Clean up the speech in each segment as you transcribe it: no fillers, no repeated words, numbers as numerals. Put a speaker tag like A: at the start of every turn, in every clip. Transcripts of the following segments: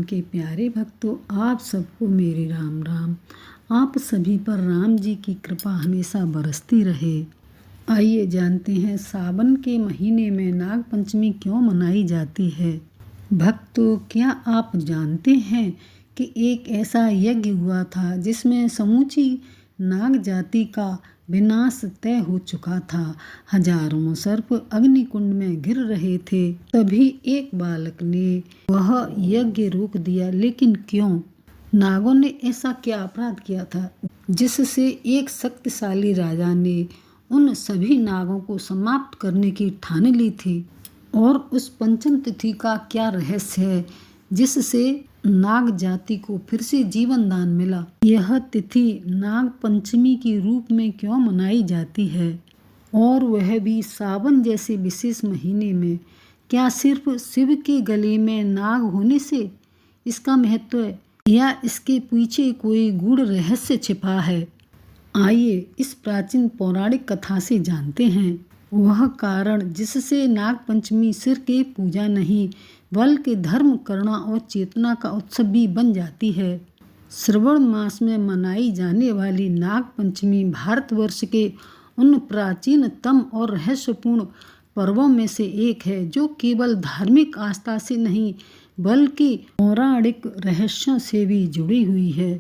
A: के प्यारे भक्तों, आप सबको मेरे राम राम। आप सभी पर राम जी की कृपा हमेशा बरसती रहे। आइए जानते हैं सावन के महीने में नाग पंचमी क्यों मनाई जाती है। भक्तों, क्या आप जानते हैं कि एक ऐसा यज्ञ हुआ था जिसमें समूची नाग जाति का विनाश तय हो चुका था। हजारों सर्प अग्निकुंड में गिर रहे थे। तभी एक बालक ने वह यज्ञ रोक दिया। लेकिन क्यों? नागों ने ऐसा क्या अपराध किया था जिससे एक शक्तिशाली राजा ने उन सभी नागों को समाप्त करने की ठान ली थी? और उस पंचम तिथि का क्या रहस्य है जिससे नाग जाति को फिर से जीवन दान मिला? यह तिथि नाग पंचमी के रूप में क्यों मनाई जाती है, और वह भी सावन जैसे विशेष महीने में? क्या सिर्फ शिव के गले में नाग होने से इसका महत्व है, या इसके पीछे कोई गूढ़ रहस्य छिपा है? आइए इस प्राचीन पौराणिक कथा से जानते हैं वह कारण जिससे नाग पंचमी सिर के पूजा नहीं बल्कि धर्म, करुणा और चेतना का उत्सव भी बन जाती है। श्रवण मास में मनाई जाने वाली नाग पंचमी भारतवर्ष के उन प्राचीनतम और रहस्यपूर्ण पर्वों में से एक है जो केवल धार्मिक आस्था से नहीं बल्कि पौराणिक रहस्यों से भी जुड़ी हुई है।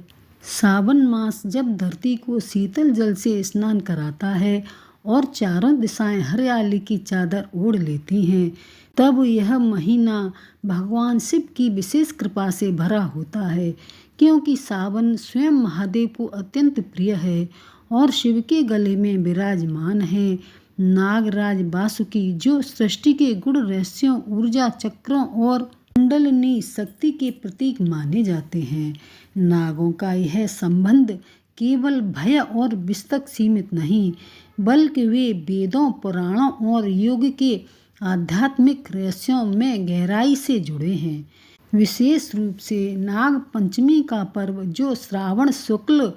A: सावन मास जब धरती को शीतल जल से स्नान कराता है और चारों दिशाएं हरियाली की चादर ओढ़ लेती हैं, तब यह महीना भगवान शिव की विशेष कृपा से भरा होता है। क्योंकि सावन स्वयं महादेव को अत्यंत प्रिय है और शिव के गले में विराजमान है नागराज वासुकी, जो सृष्टि के गुण रहस्यों, ऊर्जा चक्रों और कुंडलिनी शक्ति के प्रतीक माने जाते हैं। नागों का यह संबंध केवल भय और विष तक सीमित नहीं बल्कि वे वेदों, पुराणों और योग के आध्यात्मिक रहस्यों में गहराई से जुड़े हैं। विशेष रूप से नाग पंचमी का पर्व जो श्रावण शुक्ल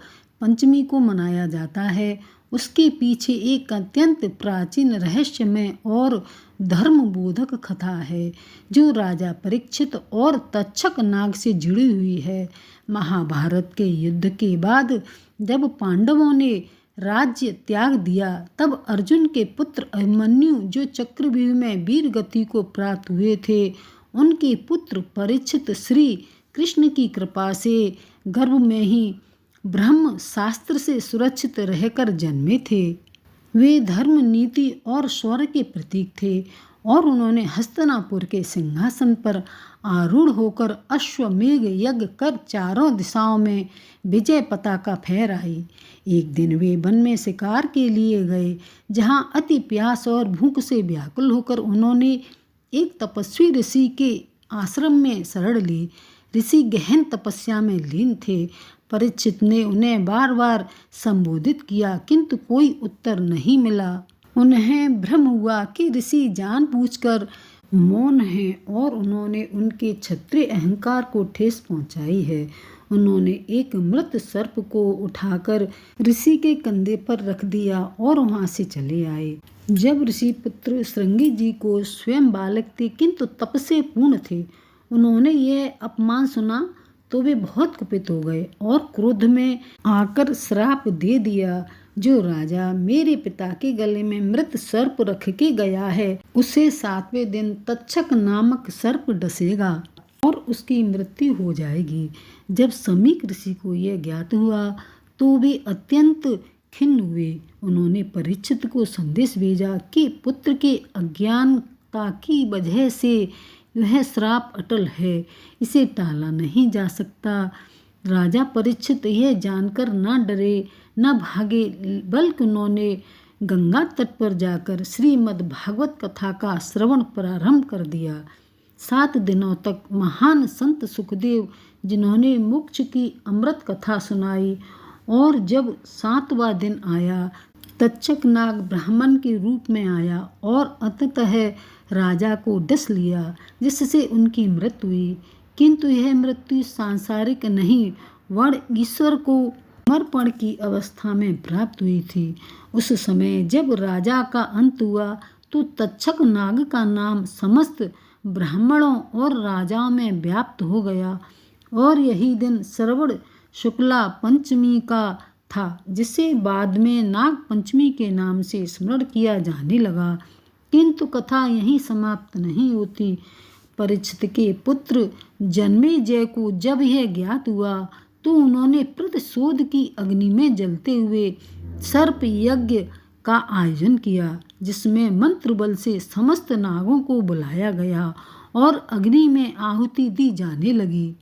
A: पंचमी को मनाया जाता है, उसके पीछे एक अत्यंत प्राचीन रहस्यमय और धर्मबोधक कथा है जो राजा परीक्षित और तक्षक नाग से जुड़ी हुई है। महाभारत के युद्ध के बाद जब पांडवों ने राज्य त्याग दिया, तब अर्जुन के पुत्र अभिमन्यु जो चक्रव्यूह में वीर गति को प्राप्त हुए थे, उनके पुत्र परीक्षित श्री कृष्ण की कृपा से गर्भ में ही ब्रह्म शास्त्र से सुरक्षित रहकर जन्मे थे। वे धर्म, नीति और शौर्य के प्रतीक थे और उन्होंने हस्तिनापुर के सिंहासन पर आरूढ़ होकर अश्वमेघ यज्ञ कर चारों दिशाओं में विजय पताका फहराई। एक दिन वे वन में शिकार के लिए गए, जहां अति प्यास और भूख से व्याकुल होकर उन्होंने एक तपस्वी ऋषि के आश्रम में शरण ली। ऋषि गहन तपस्या में लीन थे। परीक्षित ने उन्हें बार बार संबोधित किया किंतु कोई उत्तर नहीं मिला। उन्हें भ्रम हुआ कि ऋषि जानबूझकर मौन हैं और उन्होंने उनके क्षत्रिय अहंकार को ठेस पहुंचाई है। उन्होंने एक मृत सर्प को उठाकर ऋषि के कंधे पर रख दिया और वहां से चले आए। जब ऋषि पुत्र श्रृंगी जी को स्वयं बालक थे किंतु तप से पूर्ण थे, उन्होंने यह अपमान सुना तो वे बहुत कुपित हो गए और क्रोध में आकर श्राप दे दिया, जो राजा मेरे पिता के गले में मृत सर्प रख के गया है, उसे 7वें दिन तक्षक नामक सर्प डसेगा और उसकी मृत्यु हो जाएगी। जब समीक ऋषि को यह ज्ञात हुआ तो वे अत्यंत खिन्न हुए। उन्होंने परीक्षित को संदेश भेजा कि पुत्र के अज्ञानता की वजह से यह श्राप अटल है, इसे टाला नहीं जा सकता। राजा परीक्षित यह जानकर न डरे न भागे, बल्कि उन्होंने गंगा तट पर जाकर श्रीमद् भागवत कथा का श्रवण प्रारंभ कर दिया। 7 दिनों तक महान संत सुखदेव, जिन्होंने मोक्ष की अमृत कथा सुनाई, और जब 7वां दिन आया, तक्षक नाग ब्राह्मण के रूप में आया और अंततः राजा को डस लिया, जिससे उनकी मृत्यु हुई। किंतु यह मृत्यु सांसारिक नहीं, वर्ण ईश्वर को समर्पण की अवस्था में प्राप्त हुई थी। उस समय जब राजा का अंत हुआ तो तक्षक नाग का नाम समस्त ब्राह्मणों और राजाओं में व्याप्त हो गया और यही दिन श्रवण शुक्ला पंचमी का था, जिसे बाद में नाग पंचमी के नाम से स्मरण किया जाने लगा। किंतु कथा यहीं समाप्त नहीं होती। परीक्षित के पुत्र जन्मेजय को जब यह ज्ञात हुआ तो उन्होंने प्रतिशोध की अग्नि में जलते हुए सर्प यज्ञ का आयोजन किया, जिसमें मंत्र बल से समस्त नागों को बुलाया गया और अग्नि में आहुति दी जाने लगी।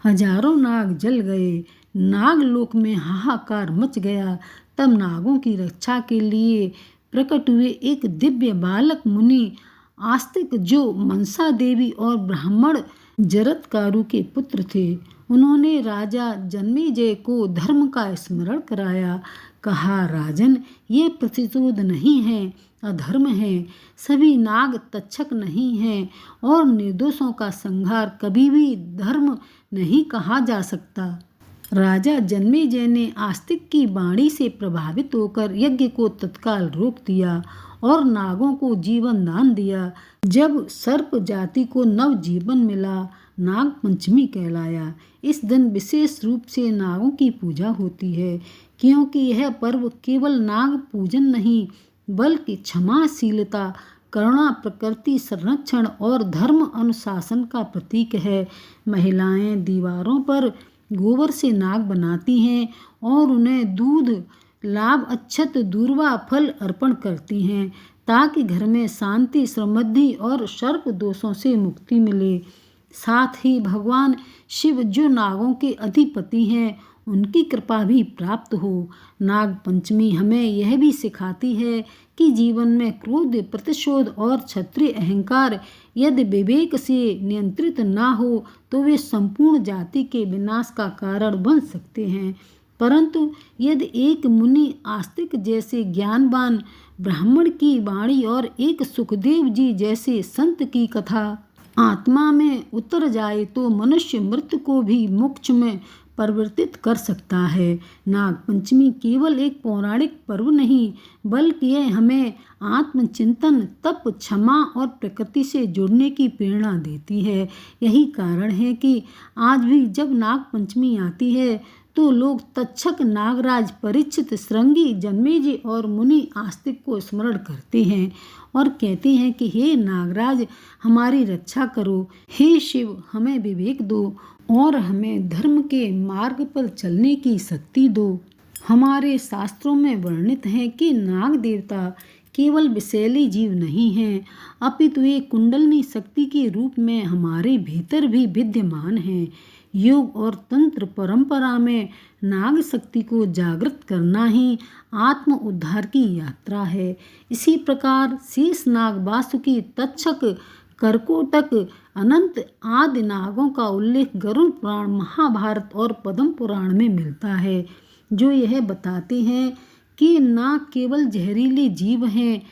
A: हजारों नाग जल गए। नागलोक में हाहाकार मच गया। तब नागों की रक्षा के लिए प्रकट हुए एक दिव्य बालक मुनि आस्तिक, जो मनसा देवी और ब्राह्मण जरत्कारु के पुत्र थे। उन्होंने राजा जन्मेजय को धर्म का स्मरण कराया। कहा, राजन, ये प्रतिशोध नहीं है, अधर्म है। सभी नाग तक्षक नहीं हैं और निर्दोषों का संहार कभी भी धर्म नहीं कहा जा सकता। राजा जन्मेजय ने आस्तिक की वाणी से प्रभावित होकर यज्ञ को तत्काल रोक दिया और नागों को जीवन दान दिया। जब सर्प जाति को नव जीवन मिला, नाग पंचमी कहलाया। इस दिन विशेष रूप से नागों की पूजा होती है, क्योंकि यह पर्व केवल नाग पूजन नहीं बल्कि क्षमाशीलता, करुणा, प्रकृति संरक्षण और धर्म अनुशासन का प्रतीक है। महिलाएं दीवारों पर गोबर से नाग बनाती हैं और उन्हें दूध, लाभ, अक्षत, दूर्वा, फल अर्पण करती हैं, ताकि घर में शांति, समृद्धि और सर्प दोषों से मुक्ति मिले। साथ ही भगवान शिव, जो नागों के अधिपति हैं, उनकी कृपा भी प्राप्त हो। नाग पंचमी हमें यह भी सिखाती है कि जीवन में क्रोध, प्रतिशोध और क्षत्रिय अहंकार यदि विवेक से नियंत्रित ना हो तो वे संपूर्ण जाति के विनाश का कारण बन सकते हैं। परंतु यदि एक मुनि आस्तिक जैसे ज्ञानवान ब्राह्मण की वाणी और एक सुखदेव जी जैसे संत की कथा आत्मा में उतर जाए तो मनुष्य मृत्यु को भी मोक्ष में परिवर्तित कर सकता है। नाग पंचमी केवल एक पौराणिक पर्व नहीं बल्कि यह हमें आत्मचिंतन, तप, क्षमा और प्रकृति से जुड़ने की प्रेरणा देती है। यही कारण है कि आज भी जब नाग पंचमी आती है तो लोग तक्षक, नागराज, परीक्षित, श्रृंगी, जन्मेजय और मुनि आस्तिक को स्मरण करते हैं और कहते हैं कि हे नागराज, हमारी रक्षा करो। हे शिव, हमें विवेक दो और हमें धर्म के मार्ग पर चलने की शक्ति दो। हमारे शास्त्रों में वर्णित है कि नाग देवता केवल विषैली जीव नहीं हैं, अपितु वे कुंडलिनी शक्ति के रूप में हमारे भीतर भी विद्यमान हैं। योग और तंत्र परंपरा में नाग शक्ति को जागृत करना ही आत्म उद्धार की यात्रा है। इसी प्रकार शेषनाग, वासुकी, तक्षक, करकोटक, अनंत आदि नागों का उल्लेख गरुड़ पुराण, महाभारत और पद्म पुराण में मिलता है, जो यह बताते हैं कि नाग केवल जहरीले जीव हैं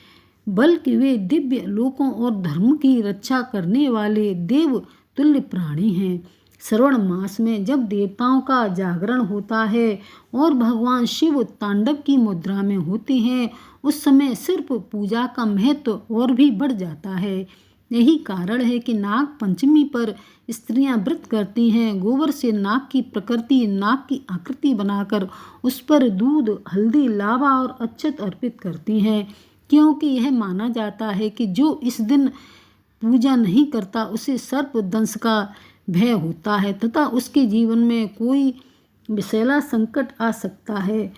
A: बल्कि वे दिव्य लोकों और धर्म की रक्षा करने वाले देव तुल्य प्राणी हैं। श्रवण मास में जब देवताओं का जागरण होता है और भगवान शिव तांडव की मुद्रा में होते हैं, उस समय सिर्फ पूजा का महत्व और भी बढ़ जाता है। यही कारण है कि नाग पंचमी पर स्त्रियां व्रत करती हैं। गोबर से नाग की प्रकृति, नाग की आकृति बनाकर उस पर दूध, हल्दी, लावा और अक्षत अर्पित करती हैं, क्योंकि यह माना जाता है कि जो इस दिन पूजा नहीं करता उसे सर्प दंश का भय होता है तथा उसके जीवन में कोई विषैला संकट आ सकता है,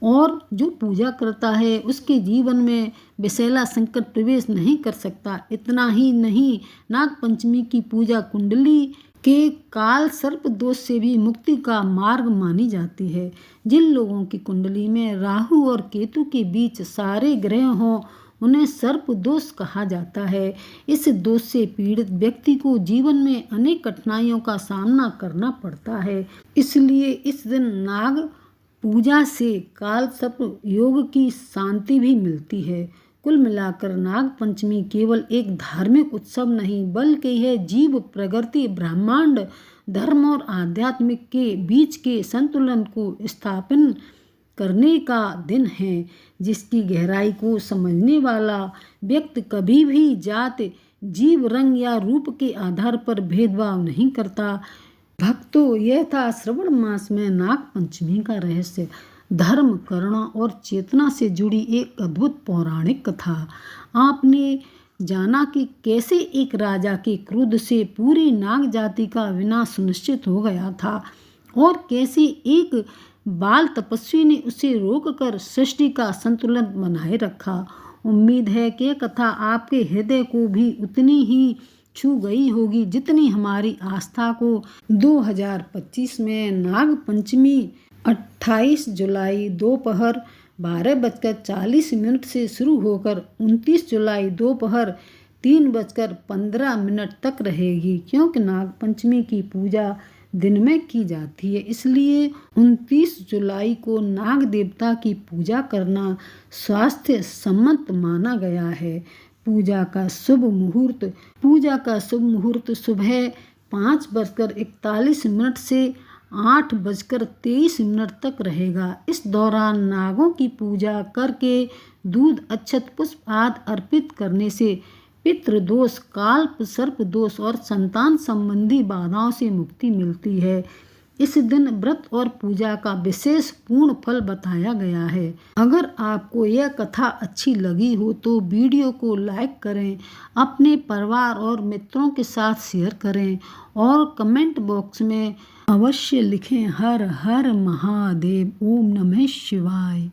A: और जो पूजा करता है उसके जीवन में विषैला संकट प्रवेश नहीं कर सकता। इतना ही नहीं, नाग पंचमी की पूजा कुंडली के काल सर्प दोष से भी मुक्ति का मार्ग मानी जाती है। जिन लोगों की कुंडली में राहु और केतु के बीच सारे ग्रह हों, उन्हें सर्प दोष कहा जाता है। इस दोष से पीड़ित व्यक्ति को जीवन में अनेक कठिनाइयों का सामना करना पड़ता है। इसलिए इस दिन नाग पूजा से काल सर्प योग की शांति भी मिलती है। कुल मिलाकर नाग पंचमी केवल एक धार्मिक उत्सव नहीं बल्कि यह जीव, प्रकृति, ब्रह्मांड, धर्म और आध्यात्मिक के बीच के संतुलन को स्थापित करने का दिन है, जिसकी गहराई को समझने वाला व्यक्ति कभी भी जात, जीव, रंग या रूप के आधार पर भेदभाव नहीं करता। भक्तों, यह था श्रवण मास में नाग पंचमी का रहस्य। धर्म, करुणा और चेतना से जुड़ी एक अद्भुत पौराणिक कथा। आपने जाना कि कैसे एक राजा के क्रोध से पूरी नाग जाति का विनाश सुनिश्चित हो गया था और कैसे एक बाल तपस्वी ने उसे रोककर सृष्टि का संतुलन बनाए रखा। उम्मीद है कि यह कथा आपके हृदय को भी उतनी ही छू गई होगी जितनी हमारी आस्था को। 2025 में नाग पंचमी 28 जुलाई दोपहर 12:40 से शुरू होकर 29 जुलाई दोपहर 3:15 तक रहेगी। क्योंकि नाग पंचमी की पूजा दिन में की जाती है, इसलिए 29 जुलाई को नाग देवता की पूजा करना स्वास्थ्य सम्मत माना गया है। पूजा का शुभ मुहूर्त सुबह 5:41 से 8:23 तक रहेगा। इस दौरान नागों की पूजा करके दूध, अक्षत, पुष्प आदि अर्पित करने से पितृदोष, काल्प सर्प दोष और संतान संबंधी बाधाओं से मुक्ति मिलती है। इस दिन व्रत और पूजा का विशेष पूर्ण फल बताया गया है। अगर आपको यह कथा अच्छी लगी हो तो वीडियो को लाइक करें, अपने परिवार और मित्रों के साथ शेयर करें और कमेंट बॉक्स में अवश्य लिखें हर हर महादेव, ओम नमः शिवाय।